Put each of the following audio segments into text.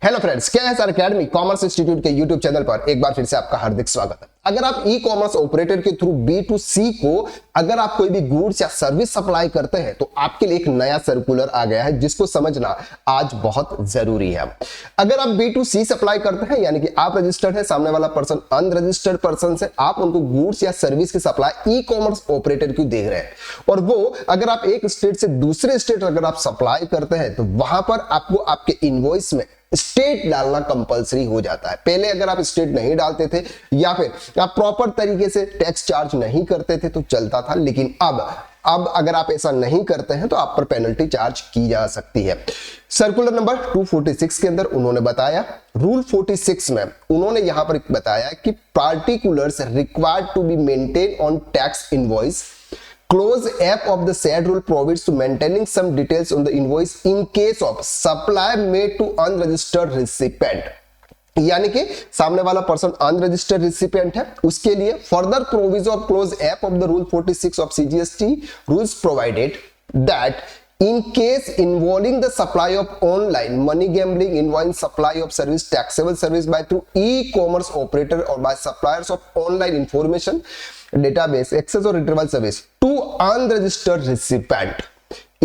Hello friends, क्या है sir academy commerce institute के यूट्यूब चैनल पर एक बार फिर से आपका हार्दिक स्वागत है। अगर आप ई कॉमर्स ऑपरेटर के थ्रू B2C को अगर आप कोई भी गुड्स या सर्विस सप्लाई करते हैं तो आपके लिए एक नया सर्कुलर आ गया है जिसको समझना आज बहुत जरूरी है। अगर आप B2C सप्लाई करते हैं यानी कि आप रजिस्टर्ड है, सामने वाला पर्सन अनरजिस्टर्ड पर्सन से आप उनको गुड्स या सर्विस की सप्लाई ई कॉमर्स ऑपरेटर की देख रहे हैं और वो अगर आप एक स्टेट से दूसरे स्टेट अगर आप सप्लाई करते हैं तो वहां पर आपको आपके इनवॉइस में स्टेट डालना कंपलसरी हो जाता है। पहले अगर आप स्टेट नहीं डालते थे या फिर आप प्रॉपर तरीके से टैक्स चार्ज नहीं करते थे तो चलता था, लेकिन अब अगर आप ऐसा नहीं करते हैं तो आप पर पेनल्टी चार्ज की जा सकती है। सर्कुलर नंबर 246 के अंदर उन्होंने बताया, रूल 46 में उन्होंने यहां पर बताया कि particulars required to be maintain on tax invoice Clause F of the said rule provides to maintaining some details on the invoice in case of supply made to unregistered recipient। यानी कि सामने वाला पर्सन अनरजिस्टर्ड रिसिपिएंट है, उसके लिए further provision of close F of the rule 46 of CGST rules provided that in case involving the supply of online money gambling invoice supply of service taxable service by through e-commerce operator or by suppliers of online information database access or retrieval service to unregistered recipient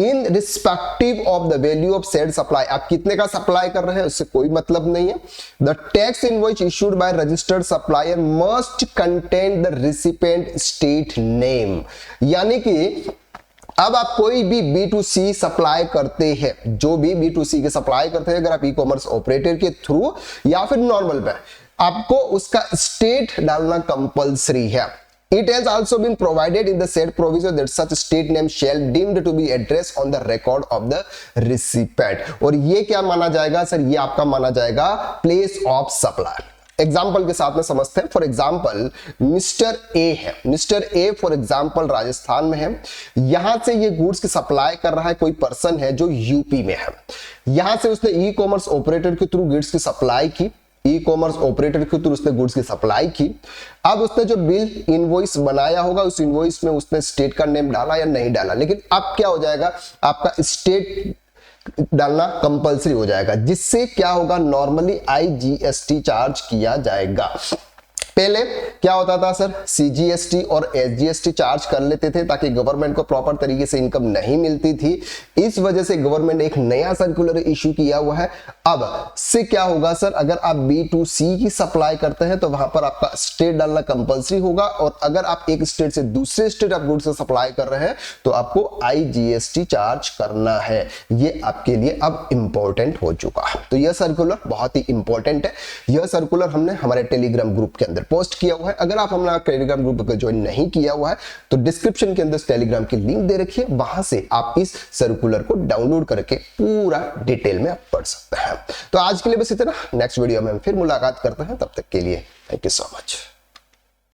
in respective of the value of said supply। आप कितने का supply कर रहे हैं उससे कोई मतलब नहीं है। The tax invoice issued by registered supplier must contain the recipient state name। यानी कि अब आप कोई भी B2C सप्लाई करते हैं, जो भी B2C के सप्लाई करते हैं, अगर आप ई कॉमर्स ऑपरेटर के थ्रू या फिर नॉर्मल पे, आपको उसका स्टेट डालना कंपलसरी है। It has also been provided in the said provision that such state name shall deemed to be addressed on the record of the recipient। और ये क्या माना जाएगा सर? ये आपका माना जाएगा प्लेस ऑफ सप्लाई। एग्जाम्पल के साथ में समझते हैं। फॉर एग्जाम्पल मिस्टर ए है, mister A for example Rajasthan में है, यहां से ये गुड्स की सप्लाई कर रहा है कोई पर्सन है जो यूपी में है। यहां से उसने ई कॉमर्स ऑपरेटर के थ्रू गुड्स की सप्लाई की, ई कॉमर्स ऑपरेटर के थ्रू उसने गुड्स की सप्लाई की। अब उसने जो बिल इनवॉइस बनाया होगा उस इनवॉइस में उसने स्टेट का नेम डाला या नहीं डाला, लेकिन अब क्या हो जाएगा, आपका स्टेट डालना कंपलसरी हो जाएगा, जिससे क्या होगा, नॉर्मली IGST चार्ज किया जाएगा। पहले क्या होता था सर, CGST और SGST चार्ज कर लेते थे ताकि गवर्नमेंट को प्रॉपर तरीके से इनकम नहीं मिलती थी। इस वजह से गवर्नमेंट ने एक नया सर्कुलर इशू किया हुआ है। अब से क्या होगा सर, अगर आप B2C की सप्लाई करते हैं तो वहां पर आपका स्टेट डालना कंपलसरी होगा और अगर आप एक स्टेट से दूसरे स्टेट आप गुड्स सप्लाई कर रहे हैं तो आपको IGST चार्ज करना है। ये आपके लिए अब इंपॉर्टेंट हो चुका है। तो यह सर्कुलर बहुत ही इंपॉर्टेंट है। यह सर्कुलर हमने हमारे टेलीग्राम ग्रुप के अंदर पोस्ट किया हुआ है। अगर आप हमारा टेलीग्राम ग्रुप को ज्वाइन नहीं किया हुआ है तो डिस्क्रिप्शन के अंदर टेलीग्राम की लिंक दे रखी है, वहां से आप इस सर्कुलर को डाउनलोड करके पूरा डिटेल में आप पढ़ सकते हैं। तो आज के लिए बस इतना, नेक्स्ट वीडियो में हम फिर मुलाकात करते हैं, तब तक के लिए थैंक यू सो मच।